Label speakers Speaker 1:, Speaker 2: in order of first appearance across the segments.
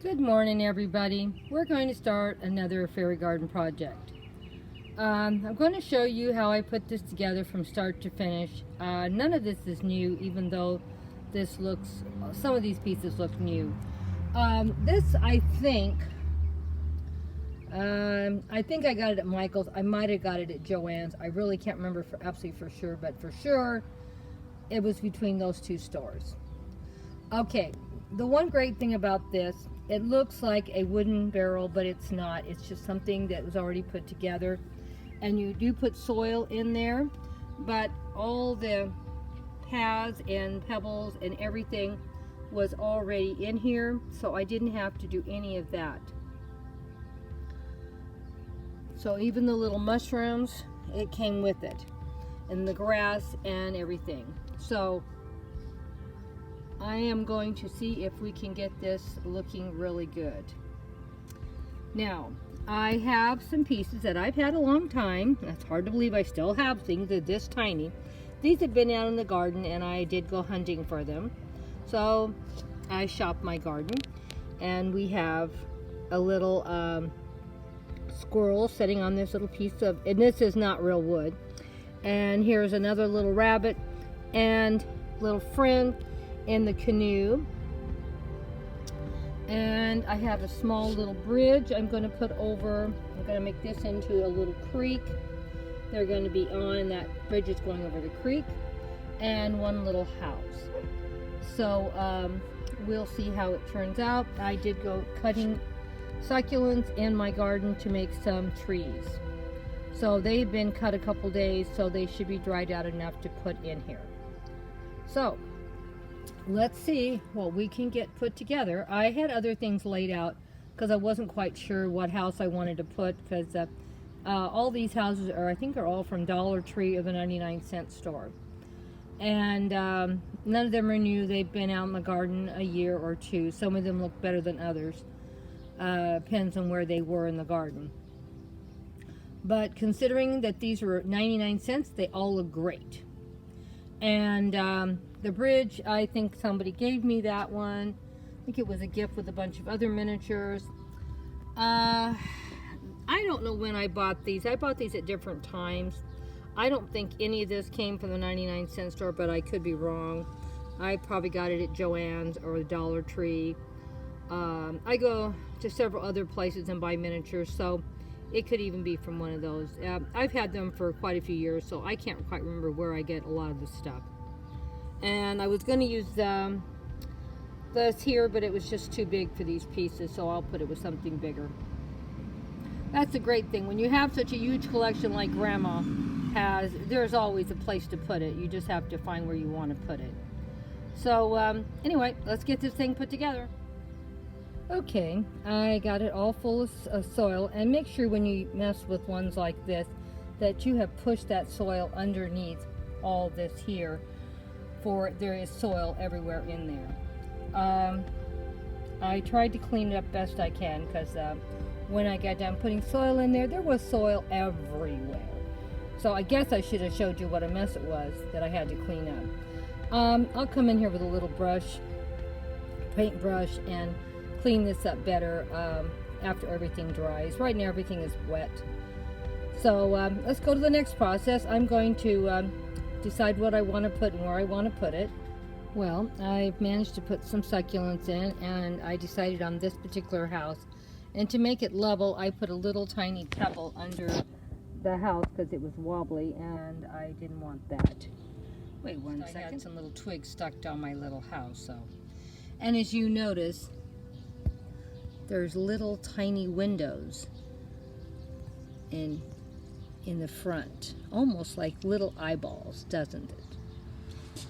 Speaker 1: Good morning, everybody. We're going to start another fairy garden project. I'm going to show you how I put this together from start to finish. None of this is new, even though some of these pieces look new. This, I think I got it at Michael's. I might have got it at Joann's. I really can't remember absolutely for sure, but for sure, it was between those two stores. Okay, the one great thing about this, it looks like a wooden barrel, but it's not. It's just something that was already put together. And you do put soil in there, but all the paths and pebbles and everything was already in here, so I didn't have to do any of that. So even the little mushrooms, it came with it, and the grass and everything. So I am going to see if we can get this looking really good. Now, I have some pieces that I've had a long time. That's hard to believe I still have things that are this tiny. These have been out in the garden and I did go hunting for them. So I shopped my garden, and we have a little squirrel sitting on this little piece of, and this is not real wood. And here's another little rabbit and little friend in the canoe. And I have a small little bridge I'm going to put over. I'm going to make this into a little creek. They're going to be on, that bridge is going over the creek, and one little house. So we'll see how it turns out. I did go cutting succulents in my garden to make some trees. So they've been cut a couple days, so they should be dried out enough to put in here. So let's see what we can get put together. I had other things laid out because I wasn't quite sure what house I wanted to put, because all these houses I think are all from Dollar Tree or the 99-cent store. And none of them are new. They've been out in the garden a year or two. Some of them look better than others. Depends on where they were in the garden. But considering that these were 99 cents, they all look great. And the bridge, I think somebody gave me that one. I think it was a gift with a bunch of other miniatures. I don't know when I bought these. I bought these at different times. I don't think any of this came from the 99-cent store, but I could be wrong. I probably got it at Joann's or the Dollar Tree. I go to several other places and buy miniatures, so it could even be from one of those. I've had them for quite a few years, so I can't quite remember where I get a lot of this stuff. And I was going to use this here, but it was just too big for these pieces, so I'll put it with something bigger. That's a great thing. When you have such a huge collection like Grandma has, there's always a place to put it. You just have to find where you want to put it. So anyway, let's get this thing put together. Okay, I got it all full of soil, and make sure when you mess with ones like this that you have pushed that soil underneath all this here, for there is soil everywhere in there. I tried to clean it up best I can, because when I got done putting soil in there, there was soil everywhere. So I guess I should have showed you what a mess it was that I had to clean up. I'll come in here with a little brush, paintbrush, and clean this up better after everything dries. Right now everything is wet. So let's go to the next process. I'm going to decide what I want to put and where I want to put it. Well, I've managed to put some succulents in, and I decided on this particular house. And to make it level, I put a little tiny pebble under the house because it was wobbly, and I didn't want that. Wait one second. I had some little twigs stuck on my little house. So, and as you notice, there's little tiny windows in the front, almost like little eyeballs, doesn't it?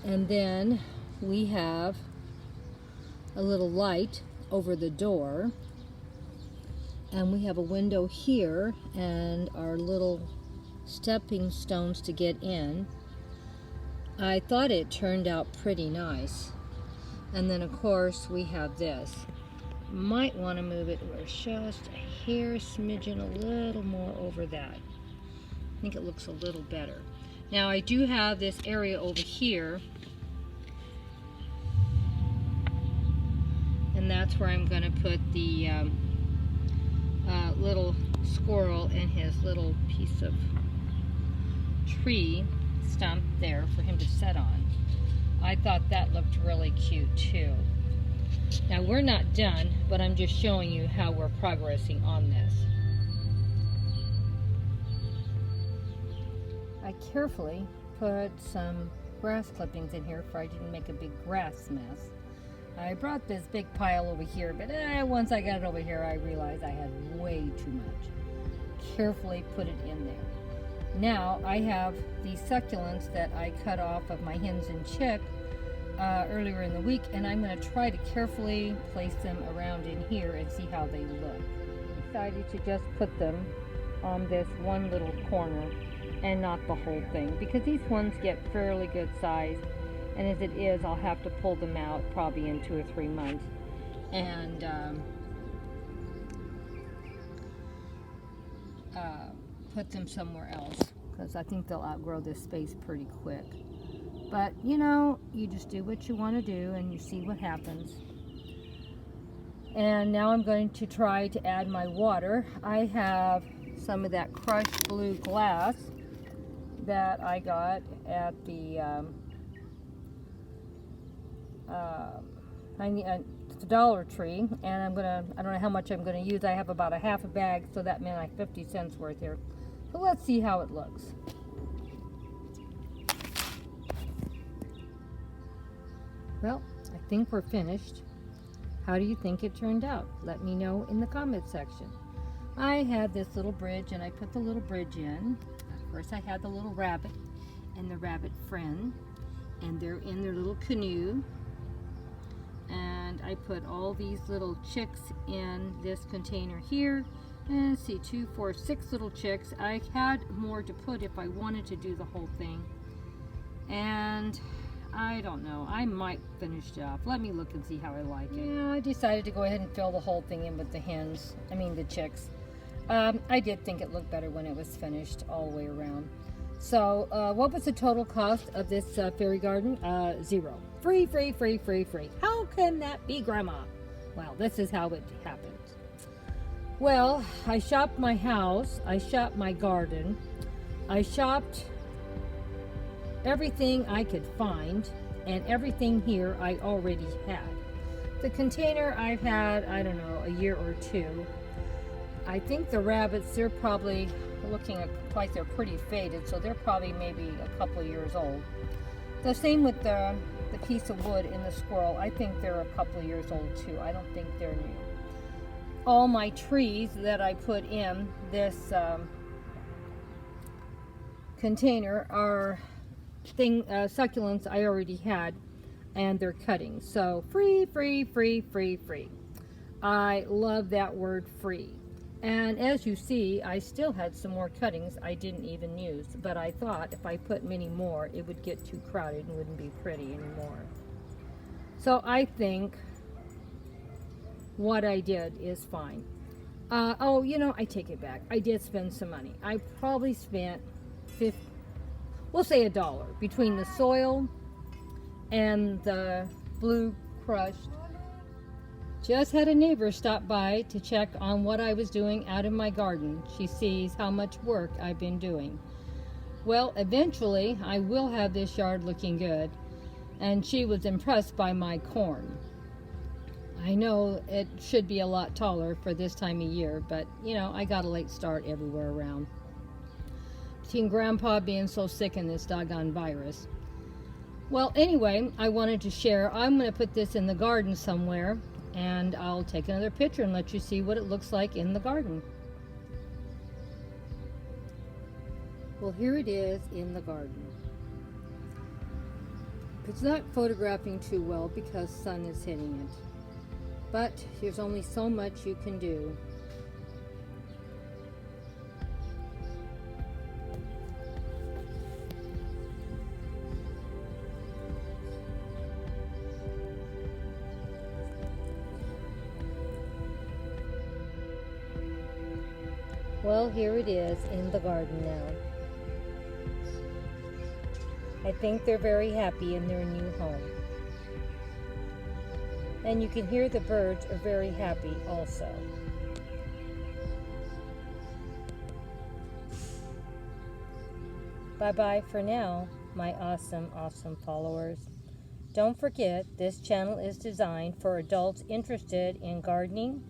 Speaker 1: And then we have a little light over the door, and we have a window here and our little stepping stones to get in. I thought it turned out pretty nice. And then of course we have this. Might want to move it just a hair smidgen, a little more over that. I think it looks a little better. Now I do have this area over here, and and that's where I'm going to put the little squirrel and his little piece of tree stump there for him to sit on. I thought that looked really cute too. Now we're not done, but I'm just showing you how we're progressing on this. I carefully put some grass clippings in here so I didn't make a big grass mess. I brought this big pile over here, but once I got it over here, I realized I had way too much. Carefully put it in there. Now I have these succulents that I cut off of my hens and chick earlier in the week, and I'm going to try to carefully place them around in here and see how they look. I decided to just put them on this one little corner and not the whole thing, because these ones get fairly good size, and as it is, I'll have to pull them out probably in 2 or 3 months and put them somewhere else, because I think they'll outgrow this space pretty quick. But you know, you just do what you want to do and you see what happens. And now I'm going to try to add my water. I have some of that crushed blue glass that I got at the Dollar Tree, and I don't know how much I'm gonna use. I have about a half a bag, so that meant like 50 cents worth here. So let's see how it looks. Well, I think we're finished. How do you think it turned out? Let me know in the comment section. I had this little bridge, and I put the little bridge in. First I had the little rabbit and the rabbit friend, and they're in their little canoe. And I put all these little chicks in this container here. And see, 2, 4, 6 little chicks. I had more to put if I wanted to do the whole thing. And I don't know, I might finish it off. Let me look and see how I like it. Yeah, I decided to go ahead and fill the whole thing in with the the chicks. I did think it looked better when it was finished all the way around. So what was the total cost of this fairy garden? $0. Free, free, free, free, free. How can that be, Grandma? Well, this is how it happened. Well, I shopped my house, I shopped my garden, I shopped everything I could find, and everything here I already had. The container I've had, I don't know, a year or two. I think the rabbits, they're probably looking like they're pretty faded, so they're probably maybe a couple of years old. The same with the piece of wood in the squirrel. I think they're a couple of years old too. I don't think they're new. All my trees that I put in this container are succulents I already had, and they're cuttings. So free, free, free, free, free. I love that word, free. And as you see, I still had some more cuttings I didn't even use, but I thought if I put many more, it would get too crowded and wouldn't be pretty anymore. So I think what I did is fine. Oh, you know, I take it back. I did spend some money. I probably spent we'll say $1 between the soil and the blue crushed. Just had a neighbor stop by to check on what I was doing out in my garden. She sees how much work I've been doing. Well, eventually I will have this yard looking good, and she was impressed by my corn. I know it should be a lot taller for this time of year, but you know, I got a late start everywhere around. Between Grandpa being so sick in this doggone virus. Well, anyway, I wanted to share. I'm going to put this in the garden somewhere, and I'll take another picture and let you see what it looks like in the garden. Well, here it is in the garden. It's not photographing too well because sun is hitting it. But there's only so much you can do. Well, here it is in the garden now. I think they're very happy in their new home. And you can hear the birds are very happy also. Bye-bye for now, my awesome followers. Don't forget, this channel is designed for adults interested in gardening,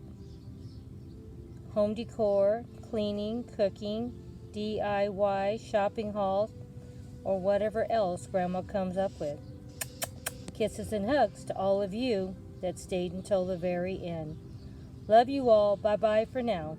Speaker 1: home decor, cleaning, cooking, DIY, shopping hauls, or whatever else Grandma comes up with. Kisses and hugs to all of you that stayed until the very end. Love you all. Bye-bye for now.